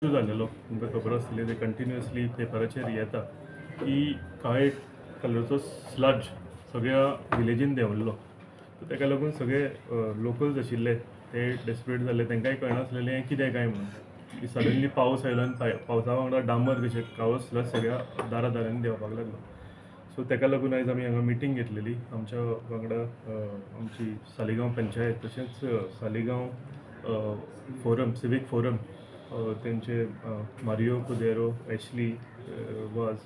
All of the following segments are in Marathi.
जालेलो तुमकां खबर आसतली ते कंटिन्युअसली पेपराचेर येता की काळे कलरचो स्लज सगळ्या विलेजीन देंवल्लो. सो ताका लागून सगळे लोकल्स आशिल्ले ते डेस्परेट जाल्ले. तांकांय कळनासलेलें हें कितें काय म्हणून की सडनली पावस आयलो आनी पावसा वांगडा डांबर कशें काळो स्लज सगळ्या दारांनी देंवपाक लागलो. सो ताका लागून आयज आमी हांगा मिटींग घेतलेली आमच्या वांगडा आमची सालिगांव पंचायत तशेंच सालिगांव फोरम सिवीक फोरम तेंचे मारियो कुदेरो एशली वाज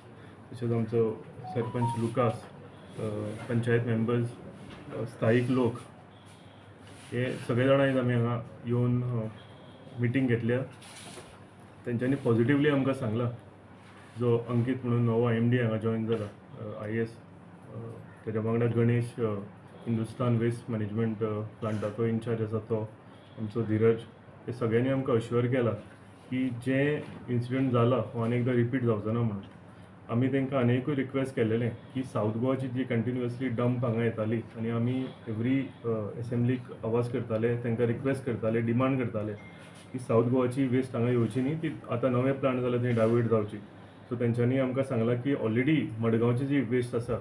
तशेंच आमचो सरपंच लुकास पंचायत मेंबर्स स्थायीक लोक हे सगळे जाण आयज आमी हांगा येवन मिटींग घेतल्या. तेंच्यांनी पॉझिटिव्हली आमकां सांगलां जो अंकीत म्हणून नवो MD हांगा जॉयन जाला IAS तेज्या वांगडा गणेश हिंदुस्तान वेस्ट मॅनेजमेंट प्लांटाचो इन्चार्ज आसा तो आमचो धीरज हे सगळ्यांनी आमकां अश्युअर केलां की जे इन्सिडंट जाला हो आनी एकदां रिपीट जावचो ना म्हणून. आमी तांकां आनीकूय रिक्वेस्ट केलेलें की सावथ गोवाची जी कंटिन्युअसली डंप हांगा येताली आनी आमी एवरी असेंब्लीक आवाज करताले, तांकां रिक्वेस्ट करताले, डिमांड करताले की सावथ गोवाची वेस्ट हांगा येवची न्ही, ती आतां नवे प्लांट जाला थंय डायवर्ट जावची. सो तेंच्यांनी आमकां सांगलां की ऑलरेडी मडगांवची जी वेस्ट आसा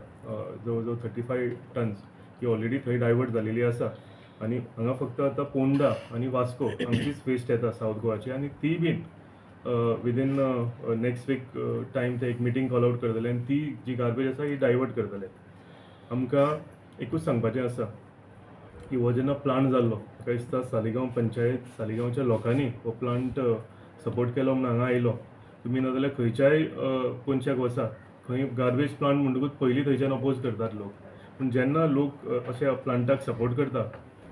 जवळ जवळ 35 टन्स ही ऑलरेडी थंय डायवर्ट जालेली आसा आनी हांगा फक्त आतां पोंडा आनी वास्को हांगचीच वेस्ट येता सावथ गोवाची आनी ती been within next week time ते एक मिटींग कॉल आउट करतले आनी ती जी गार्बेज आसा ही डायवर्ट करतले. आमकां एकूच सांगपाचें आसा की हो जेन्ना प्लांट जाल्लो म्हाका दिसता सालिगांव पंचायत सालिगांवच्या लोकांनी हो प्लांट सपोर्ट केलो म्हणून हांगा आयलो. तुमी नाजाल्यार खंयच्याय कोनशाक वचा खंय गार्बेज प्लांट म्हणटकूच पयलीं थंयच्यान अपोज करतात लोक. पूण जेन्ना लोक अशा प्लांटाक सपोर्ट करता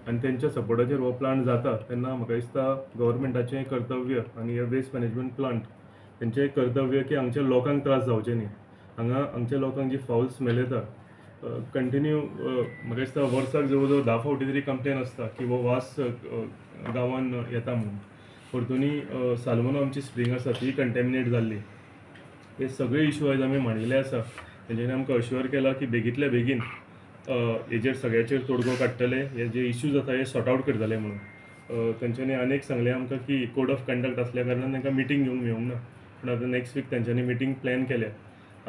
आनी तेंच्या सपोर्टाचेर हो प्लांट जाता तेन्ना म्हाका दिसता गव्हर्मेंटाचें कर्तव्य आनी हे वेस्ट मॅनेजमेंट प्लांट तेंचें कर्तव्य की हांगच्या लोकांक त्रास जावचे न्ही. हांगा हांगच्या लोकांक जी फावल स्मेल येता कंटिन्यू म्हाका दिसता वर्साक जवळ जवळ 10 फावटी तरी कंप्लेन आसता की हो वास गांवान येता म्हणून. परतुनी सालमोना आमची स्प्रींग आसा ती कंटेमिनेट जाल्ली. हे सगळे इश्यू आयज आमी मांडिल्ले आसा. तेंच्यांनी आमकां अश्युअर केला की बेगींतल्या बेगीन हेजेर सगळ्याचेर तोडगो काडटले, हे जे इश्यूज आसा हे सॉर्ट आउट करतले म्हणून. तेंच्यांनी आनीक सांगलें आमकां की कोड ऑफ कंडक्ट आसल्या कारणान तांकां मिटींग घेवंक मेळूंक ना. पूण आतां नेक्स्ट वीक तेंच्यांनी मिटींग प्लॅन केल्या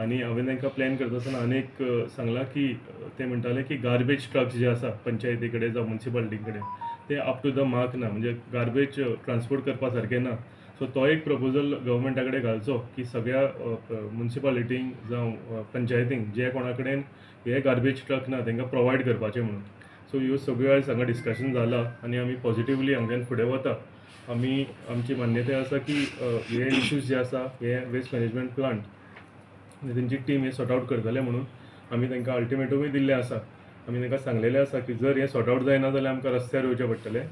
आनी हांवें तांकां प्लॅन करता आसतना आनीक सांगलां की ते म्हणटाले की गार्बेज ट्रक्स जे आसा पंचायती कडेन जावं म्युन्सिपालिटी कडेन ते अप टू द मार्क ना, म्हणजे गार्बेज ट्रान्सपोर्ट करपा सारकें ना. सो तो एक प्रपोजल गव्हर्मेंटा कडेन घालचो की सगळ्या म्युन्सिपालिटींक जावं पंचायतींक जे कोणा कडेन हे गार्बेज ट्रक ना तांकां प्रोवायड करपाचें म्हणून. सो ह्यो सगळ्यो आयज हांगा डिस्कशन जाला आनी आमी पॉझिटिव्हली हांगाच्यान फुडें वता. आमी आमची मान्यताय आसा की हे इश्यूज जे आसा हे वेस्ट मॅनेजमेंट प्लांट आनी तेंची टीम हे सॉर्ट आउट करतले म्हणून आमी तांकां अल्टिमेटमूय दिल्लें आसा. आमी तांकां सांगलेलें आसा की जर हें सॉर्ट आउट जायना जाल्यार आमकां रस्त्यार येवचें पडटलें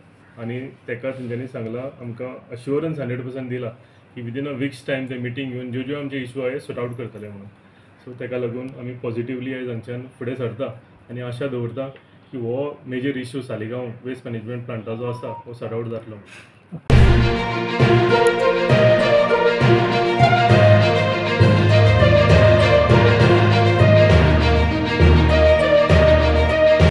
आनी ताका तेंच्यांनी सांगलां आमकां अश्युरन्स 100% दिला की विदीन अ विक्स टायम ते मिटींग घेवन ज्यो ज्यो आमचे इश्यू आहा सॉर्ट आउट करतले म्हणून. सो ताका लागून आमी पॉझिटिव्हली आयज हांगच्यान फुडें सरता आनी आशा दवरता की हो major issue Saligao waste management प्लांटाचो आसा हो सॉर्ट आउट जातलो.